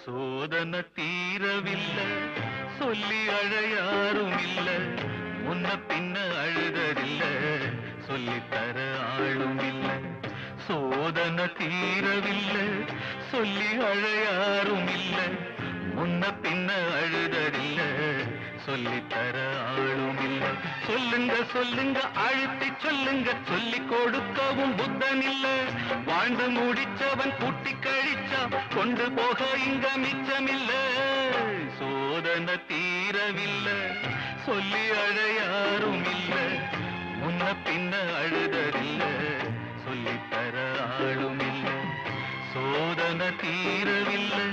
சோதனை தீரவில்லை சொல்லி அழையாரும் இல்ல முன்ன பின்ன அழுததில்ல சொல்லித்தர ஆளும் இல்ல சோதனை தீரவில்லை சொல்லி அழையாரும் இல்ல முன்ன பின்ன அழுததில்ல சொல்லித்தர ஆளும் இல்ல சொல்லுங்க சொல்லுங்க அழுத்தி சொல்லுங்க சொல்லி கொடுக்கவும் புத்தன் இல்ல வாழ்ந்து முடிச்சவன் கூட்டி கழிச்சா கொண்டு போக இங்க மிச்சமில்ல சோதனை தீரவில்லை சொல்லி அழையாரும் இல்ல முன்ன பின்ன அழுததில்ல சொல்லித்தர ஆளும் இல்ல சோதனை தீரவில்லை